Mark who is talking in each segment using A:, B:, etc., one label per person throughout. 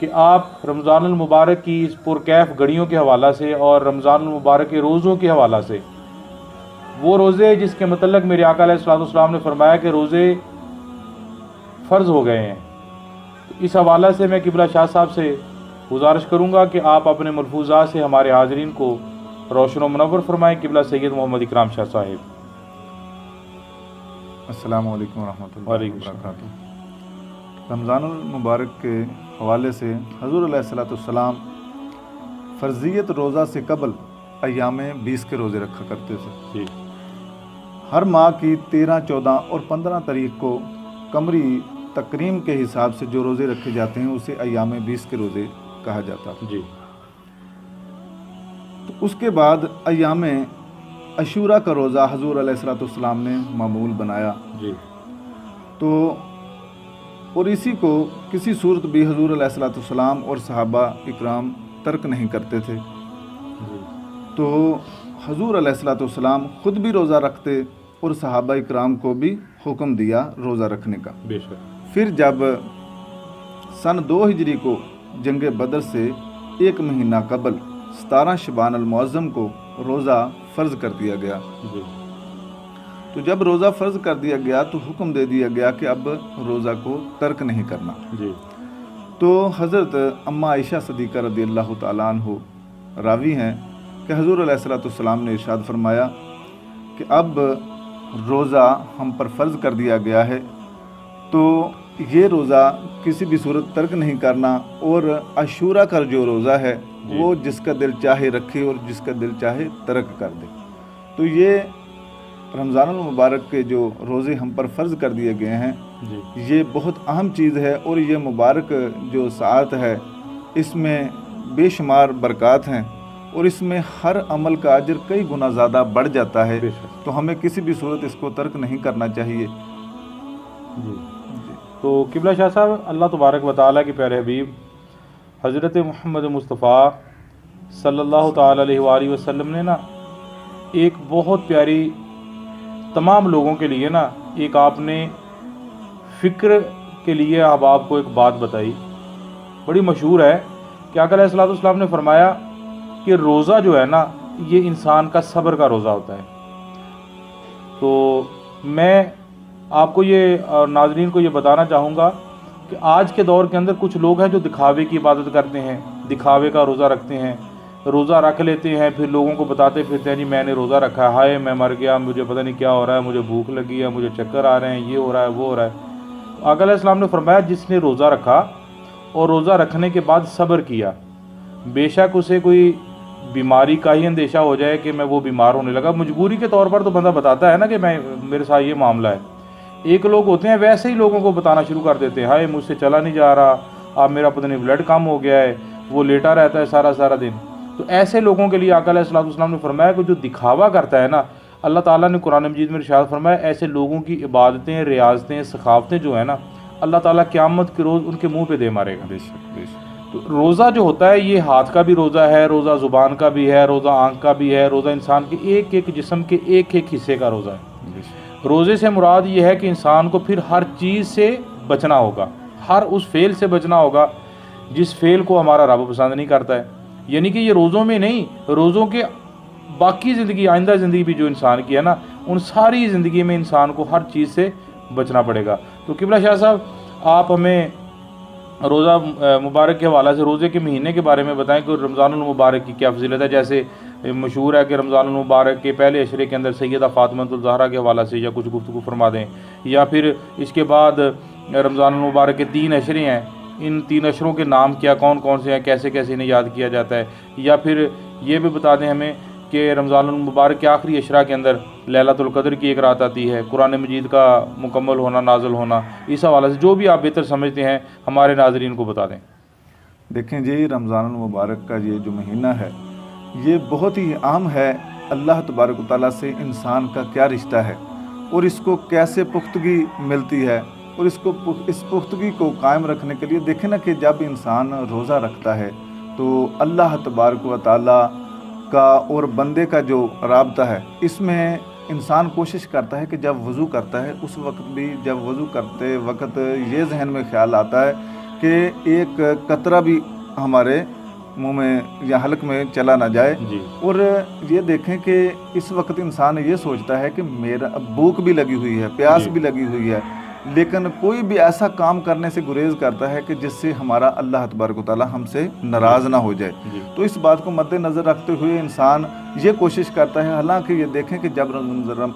A: کہ آپ رمضان المبارک کی اس پرکیف گھڑیوں کے حوالہ سے اور رمضان المبارک کے روزوں کے حوالہ سے، وہ روزے جس کے متعلق میرے آقا علیہ الصلوۃ والسلام نے فرمایا کہ روزے فرض ہو گئے ہیں، تو اس حوالہ سے میں قبلہ شاہ صاحب سے گزارش کروں گا کہ آپ اپنے ملفوظات سے ہمارے حاضرین کو روشن و منور فرمائیں۔ قبلہ سید محمد اکرام شاہ صاحب۔
B: السلام علیکم ورحمۃ اللہ
A: وعلیکم
B: وبرکاتہ۔ رمضان المبارک کے حوالے سے حضور علیہ الصلوۃ والسلام فرضیت روزہ سے قبل ایام 20 کے روزے رکھا کرتے تھے۔
A: جی۔
B: ہر ماہ کی 13، 14 اور 15 تاریخ کو قمری تقویم کے حساب سے جو روزے رکھے جاتے ہیں اسے ایام 20 کے روزے کہا جاتا ہے۔
A: جی۔
B: تو اس کے بعد ایام عاشوراء کا روزہ حضور علیہ الصلوۃ والسلام نے معمول بنایا،
A: جی۔
B: تو اور اسی کو کسی صورت بھی حضور علیہ الصلوۃ والسلام اور صحابہ اکرام ترک نہیں کرتے تھے۔ تو حضور علیہ الصلوۃ والسلام خود بھی روزہ رکھتے اور صحابہ اکرام کو بھی حکم دیا روزہ رکھنے کا۔
A: بے شک۔
B: پھر جب سن 2 ہجری کو جنگ بدر سے 1 مہینہ قبل 17 شعبان المعظم کو روزہ فرض کر دیا گیا،
A: جی۔
B: تو جب روزہ فرض کر دیا گیا تو حکم دے دیا گیا کہ اب روزہ کو ترک نہیں کرنا۔
A: جی۔
B: تو حضرت اماں عائشہ صدیقہ رضی اللہ تعالیٰ عنہ راوی ہیں کہ حضور علیہ الصلوۃ والسلام نے ارشاد فرمایا کہ اب روزہ ہم پر فرض کر دیا گیا ہے، تو یہ روزہ کسی بھی صورت ترک نہیں کرنا، اور عاشوراء کا جو روزہ ہے وہ جس کا دل چاہے رکھے اور جس کا دل چاہے ترک کر دے۔ تو یہ رمضان المبارک کے جو روزے ہم پر فرض کر دیے گئے ہیں،
A: جی۔
B: یہ بہت اہم چیز ہے، اور یہ مبارک جو ساعت ہے اس میں بے شمار برکات ہیں، اور اس میں ہر عمل کا اجر کئی گنا زیادہ بڑھ جاتا ہے،
A: بے شک۔
B: تو ہمیں کسی بھی صورت اس کو ترک نہیں کرنا چاہیے۔
A: جی۔ تو قبلہ شاہ صاحب، اللہ تبارک و تعالیٰ کے پیارے حبیب حضرت محمد مصطفیٰ صلی اللہ تعالیٰ علیہ وآلہ وسلم نے نا ایک بہت پیاری تمام لوگوں کے لیے نا ایک آپ نے فکر کے لیے اب آپ کو ایک بات بتائی، بڑی مشہور ہے کہ آقا علیہ الصلوۃ والسلام نے فرمایا کہ روزہ جو ہے نا یہ انسان کا صبر کا روزہ ہوتا ہے۔ تو میں آپ کو یہ اور ناظرین کو یہ بتانا چاہوں گا کہ آج کے دور کے اندر کچھ لوگ ہیں جو دکھاوے کی عبادت کرتے ہیں، دکھاوے کا روزہ رکھتے ہیں، روزہ رکھ لیتے ہیں، پھر لوگوں کو بتاتے پھرتے ہیں جی میں نے روزہ رکھا ہے، ہائے میں مر گیا، مجھے پتہ نہیں کیا ہو رہا ہے، مجھے بھوک لگی ہے، مجھے چکر آ رہے ہیں، یہ ہو رہا ہے، وہ ہو رہا ہے۔ تو آقا علیہ السلام نے فرمایا جس نے روزہ رکھا اور روزہ رکھنے کے بعد صبر کیا، بے شک اسے کوئی بیماری کا ہی اندیشہ ہو جائے کہ میں وہ بیمار ہونے لگا، مجبوری کے طور پر تو بندہ بتاتا ہے نا کہ میرے ساتھ یہ معاملہ ہے۔ ایک لوگ ہوتے ہیں ویسے ہی لوگوں کو بتانا شروع کر دیتے ہیں، ہائے مجھ سے چلا نہیں جا رہا، اب میرا پتہ نہیں بلڈ کم ہو گیا ہے، وہ لیٹا رہتا ہے سارا دن۔ تو ایسے لوگوں کے لیے آقا علیہ الصلوۃ والسلام نے فرمایا کہ جو دکھاوا کرتا ہے نا، اللہ تعالیٰ نے قرآن مجید میں ارشاد فرمایا ایسے لوگوں کی عبادتیں، ریاضتیں، ثقافتیں جو ہیں نا اللہ تعالیٰ قیامت کے روز ان کے منہ پہ دے مارے گا۔
B: بے شک بے شک۔
A: تو روزہ جو ہوتا ہے یہ ہاتھ کا بھی روزہ ہے، روزہ زبان کا بھی ہے، روزہ آنکھ کا بھی ہے، روزہ انسان کے ایک ایک جسم کے ایک ایک حصے کا روزہ ہے۔
B: بے شک۔
A: روزے سے مراد یہ ہے کہ انسان کو پھر ہر چیز سے بچنا ہوگا، ہر اس فعل سے بچنا ہوگا جس فعل کو ہمارا رب پسند نہیں کرتا ہے۔ یعنی کہ یہ روزوں میں نہیں، روزوں کے باقی زندگی، آئندہ زندگی بھی جو انسان کی ہے نا، ان ساری زندگی میں انسان کو ہر چیز سے بچنا پڑے گا۔ تو قبلہ شاہ صاحب آپ ہمیں روزہ مبارک کے حوالے سے روزے کے مہینے کے بارے میں بتائیں کہ رمضان المبارک کی کیا فضیلت ہے۔ جیسے مشہور ہے کہ رمضان المبارک کے پہلے عشرے کے اندر سیدہ فاطمہ الزہرا کے حوالے سے یا کچھ گفتگو فرما دیں، یا پھر اس کے بعد رمضان المبارک کے 3 عشرے ہیں، ان 3 عشروں کے نام کیا، کون کون سے ہیں، کیسے کیسے انہیں یاد کیا جاتا ہے، یا پھر یہ بھی بتا دیں ہمیں کہ رمضان المبارک کے آخری عشرہ کے اندر لیلۃ القدر کی ایک رات آتی ہے، قرآن مجید کا مکمل ہونا، نازل ہونا، اس حوالے سے جو بھی آپ بہتر سمجھتے ہیں ہمارے ناظرین کو بتا دیں۔
B: دیکھیں جی، رمضان المبارک کا یہ جو مہینہ ہے یہ بہت ہی عام ہے۔ اللہ تبارک و تعالیٰ سے انسان کا کیا رشتہ ہے اور اس کو کیسے پختگی ملتی ہے، اور اس پختگی کو قائم رکھنے کے لیے دیکھیں نا کہ جب انسان روزہ رکھتا ہے تو اللہ تبارک و تعالیٰ کا اور بندے کا جو رابطہ ہے، اس میں انسان کوشش کرتا ہے کہ جب وضو کرتا ہے اس وقت بھی، جب وضو کرتے وقت یہ ذہن میں خیال آتا ہے کہ ایک قطرہ بھی ہمارے منہ میں یا حلق میں چلا نہ جائے.
A: جی
B: اور یہ دیکھیں کہ اس وقت انسان یہ سوچتا ہے کہ میرا بھوک بھی لگی ہوئی ہے, پیاس
A: جی
B: بھی لگی ہوئی ہے, لیکن کوئی بھی ایسا کام کرنے سے گریز کرتا ہے کہ جس سے ہمارا اللہ تبارک و تعالی ہم سے ناراض نہ ہو جائے.
A: جی
B: تو اس بات کو مد نظر رکھتے ہوئے انسان یہ کوشش کرتا ہے. حالانکہ یہ دیکھیں کہ جب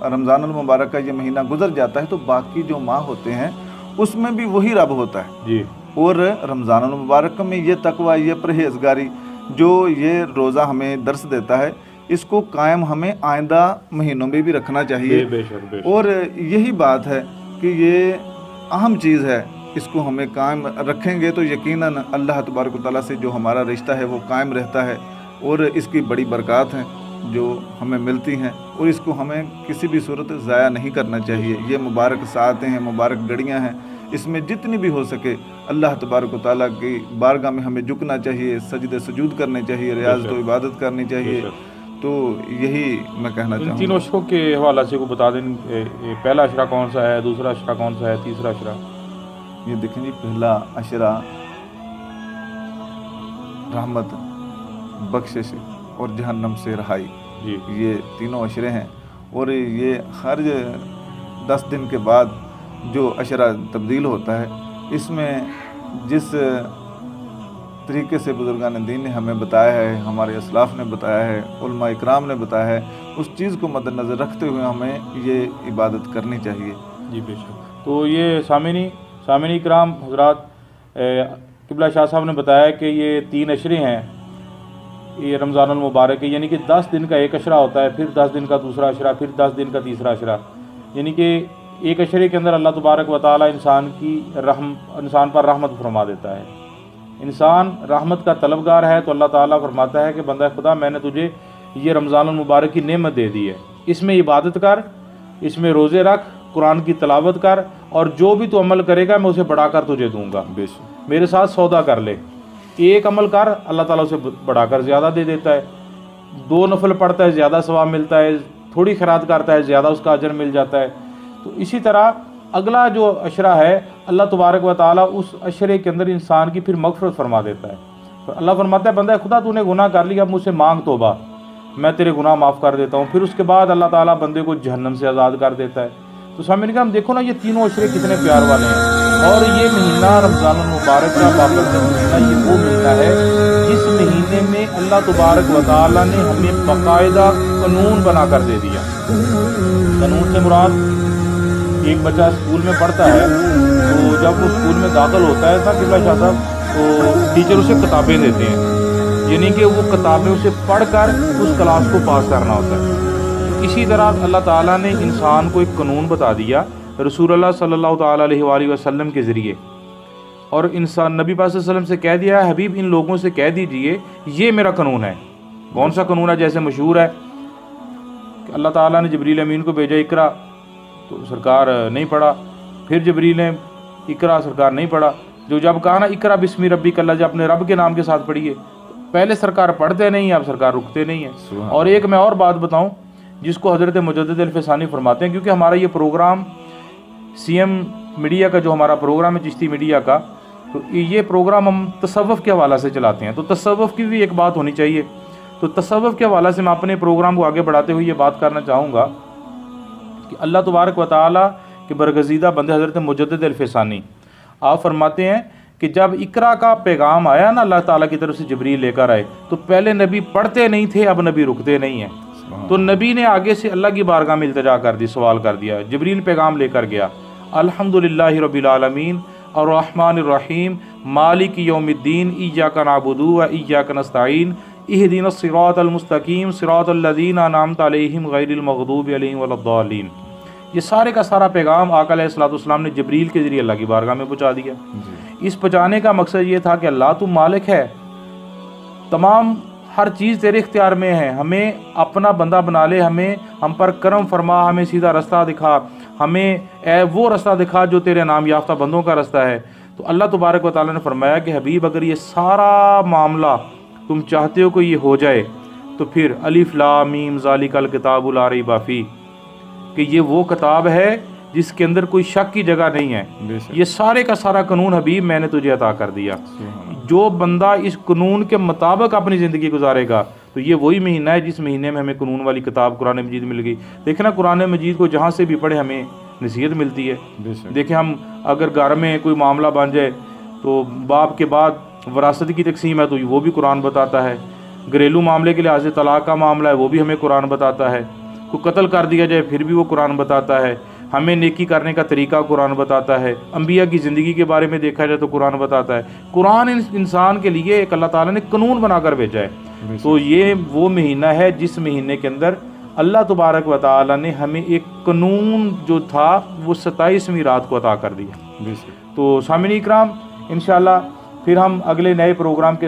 B: رمضان المبارک کا یہ مہینہ گزر جاتا ہے تو باقی جو ماہ ہوتے ہیں اس میں بھی وہی رب ہوتا ہے.
A: جی
B: اور رمضان المبارک میں یہ تقوی, یہ پرہیزگاری جو یہ روزہ ہمیں درس دیتا ہے, اس کو قائم ہمیں آئندہ مہینوں میں بھی رکھنا چاہیے.
A: بے شک بے شک.
B: اور یہی بات ہے کہ یہ اہم چیز ہے, اس کو ہمیں قائم رکھیں گے تو یقیناً اللہ تبارک و تعالیٰ سے جو ہمارا رشتہ ہے وہ قائم رہتا ہے, اور اس کی بڑی برکات ہیں جو ہمیں ملتی ہیں, اور اس کو ہمیں کسی بھی صورت ضائع نہیں کرنا چاہیے. یہ مبارک ساعتیں ہیں, مبارک گھڑیاں ہیں, اس میں جتنی بھی ہو سکے اللہ تبارک و تعالیٰ کی بارگاہ میں ہمیں جھکنا چاہیے, سجدے سجود کرنے چاہیے, ریاضت و عبادت کرنی چاہیے. تو یہی میں کہنا چاہوں
A: ان
B: گا.
A: تینوں اشروں کے حوالے سے کو بتا دیں, پہلا اشرہ کون سا ہے, دوسرا اشرہ کون سا ہے, تیسرا اشرہ؟
B: یہ دیکھیں جی, پہلا اشرہ رحمت, بخشش اور جہنم سے رہائی,
A: جی
B: یہ تینوں اشرے ہیں. اور یہ ہر 10 دن کے بعد جو اشرہ تبدیل ہوتا ہے, اس میں جس طریقے سے بزرگان دین نے ہمیں بتایا ہے, ہمارے اسلاف نے بتایا ہے, علماء اکرام نے بتایا ہے, اس چیز کو مد نظر رکھتے ہوئے ہمیں یہ عبادت کرنی چاہیے.
A: جی بے شک. تو یہ سامعین کرام حضرات, قبلہ شاہ صاحب نے بتایا کہ یہ 3 اشرے ہیں یہ رمضان المبارک کے, یعنی کہ 10 دن کا ایک اشرہ ہوتا ہے, پھر 10 دن کا دوسرا اشرہ, پھر 10 دن کا تیسرا اشرہ. یعنی کہ ایک اشرے کے اندر اللہ تبارک و تعالی انسان پر رحمت فرما دیتا ہے. انسان رحمت کا طلبگار ہے تو اللہ تعالیٰ فرماتا ہے کہ بندہ خدا میں نے تجھے یہ رمضان المبارک کی نعمت دے دی ہے, اس میں عبادت کر, اس میں روزے رکھ, قرآن کی تلاوت کر, اور جو بھی تو عمل کرے گا میں اسے بڑھا کر تجھے دوں گا.
B: بے شک
A: میرے ساتھ سودا کر لے. ایک عمل کر, اللہ تعالیٰ اسے بڑھا کر زیادہ دے دیتا ہے. 2 نفل پڑھتا ہے, زیادہ ثواب ملتا ہے. تھوڑی خیرات کرتا ہے, زیادہ اس کا اجر مل جاتا ہے. تو اسی طرح اگلا جو اشرہ ہے, اللہ تبارک و تعالیٰ اس اشرے کے اندر انسان کی پھر مغفرت فرما دیتا ہے. اللہ فرماتا ہے بندہ خدا تو نے گناہ کر لیا, اب مجھ سے مانگ توبہ, میں تیرے گناہ معاف کر دیتا ہوں. پھر اس کے بعد اللہ تعالیٰ بندے کو جہنم سے آزاد کر دیتا ہے. تو سامعین کرام دیکھو نا, یہ تینوں اشرے کتنے پیار والے ہیں. اور یہ مہینہ رمضان المبارک کا بابرکت مہینہ, یہ وہ مہینہ ہے جس مہینے میں اللہ تبارک و تعالیٰ نے ہمیں باقاعدہ قانون بنا کر دے دیا. قانون سے مراد, ایک بچہ اسکول میں پڑھتا ہے تو جب وہ اسکول میں داخل ہوتا ہے نا قبلہ شاہ صاحب, تو ٹیچر اسے کتابیں دیتے ہیں, یعنی کہ وہ کتابیں اسے پڑھ کر اس کلاس کو پاس کرنا ہوتا ہے. اسی طرح اللہ تعالیٰ نے انسان کو ایک قانون بتا دیا رسول اللہ صلی اللہ تعالیٰ علیہ وآلہ وسلم کے ذریعے, اور انسان نبی پاک صلی اللہ علیہ وسلم سے کہہ دیا ہے حبیب ان لوگوں سے کہہ دیجئے یہ میرا قانون ہے. کون سا قانون ہے؟ جیسے مشہور ہے کہ اللہ تعالیٰ نے جبریل امین کو بھیجا اقرا, تو سرکار نہیں پڑھا. پھر جبریل نے اقرا, سرکار نہیں پڑھا. جو جب کہا نا اقرا بسم ربک اللہ, جب اپنے رب کے نام کے ساتھ پڑھیے, پہلے سرکار پڑھتے نہیں ہیں, اب سرکار رکتے نہیں ہیں. اور ایک میں اور بات بتاؤں جس کو حضرت مجدد الفسانی فرماتے ہیں, کیونکہ ہمارا یہ پروگرام سی ایم میڈیا کا جو ہمارا پروگرام ہے چشتی میڈیا کا, تو یہ پروگرام ہم تصوف کے حوالے سے چلاتے ہیں. تو تصوف کی بھی ایک بات ہونی چاہیے. تو تصوف کے حوالے سے میں اپنے پروگرام کو آگے بڑھاتے ہوئے یہ بات کرنا چاہوں گا کہ اللہ تبارک و تعالیٰ کے برگزیدہ بندے حضرت مجدد الفسانی آپ فرماتے ہیں کہ جب اقرا کا پیغام آیا نا اللہ تعالیٰ کی طرف سے جبریل لے کر آئے, تو پہلے نبی پڑھتے نہیں تھے, اب نبی رکتے نہیں ہیں. تو نبی نے آگے سے اللہ کی بارگاہ میں التجا کر دی, سوال کر دیا. جبریل پیغام لے کر گیا, الحمدللہ رب العالمین الرحمن الرحیم مالک یوم الدین ایاک نعبد و ایاک نستعین اہدنا الصراط المستقیم صراط الذین انعمت علیہم غیر المغضوب علیہم ولا الضالین. یہ سارے کا سارا پیغام آقا علیہ الصلوۃ والسلام نے جبریل کے ذریعے اللہ کی بارگاہ میں پہنچا دیا. اس پہنچانے کا مقصد یہ تھا کہ اللہ تو مالک ہے, تمام ہر چیز تیرے اختیار میں ہے, ہمیں اپنا بندہ بنا لے, ہم پر کرم فرما, ہمیں سیدھا رستہ دکھا, ہمیں وہ رستہ دکھا جو تیرے نام یافتہ بندوں کا رستہ ہے. تو اللہ تبارک و تعالیٰ نے فرمایا کہ حبیب اگر یہ سارا معاملہ تم چاہتے ہو کہ یہ ہو جائے, تو پھر الف لام میم ذالک الکتاب لا ریب فیہ, کہ یہ وہ کتاب ہے جس کے اندر کوئی شک کی جگہ نہیں ہے.
B: بے شک.
A: یہ سارے کا سارا قانون حبیب میں نے تجھے عطا کر دیا.
B: سبحان اللہ.
A: جو بندہ اس قانون کے مطابق اپنی زندگی گزارے گا تو یہ وہی مہینہ ہے جس مہینے میں ہمیں قانون والی کتاب قرآن مجید مل گئی. دیکھیں نا قرآن مجید کو جہاں سے بھی پڑھے ہمیں نصیحت ملتی ہے.
B: بے شک.
A: دیکھیں ہم اگر گھر میں کوئی معاملہ بن جائے تو باپ کے بعد وراثت کی تقسیم ہے تو وہ بھی قرآن بتاتا ہے. گھریلو معاملے کے لحاظ سے طلاق کا معاملہ ہے وہ بھی ہمیں قرآن بتاتا ہے. کوئی قتل کر دیا جائے پھر بھی وہ قرآن بتاتا ہے. ہمیں نیکی کرنے کا طریقہ قرآن بتاتا ہے. انبیاء کی زندگی کے بارے میں دیکھا جائے تو قرآن بتاتا ہے. قرآن انسان کے لیے ایک اللہ تعالیٰ نے قانون بنا کر بھیجا ہے. تو یہ وہ مہینہ ہے جس مہینے کے اندر اللہ تبارک و تعالیٰ نے ہمیں ایک قانون جو تھا وہ 27ویں رات کو عطا کر دیا.
B: بے شک.
A: تو سامعین اکرام انشاءاللہ پھر ہم اگلے نئے پروگرام کے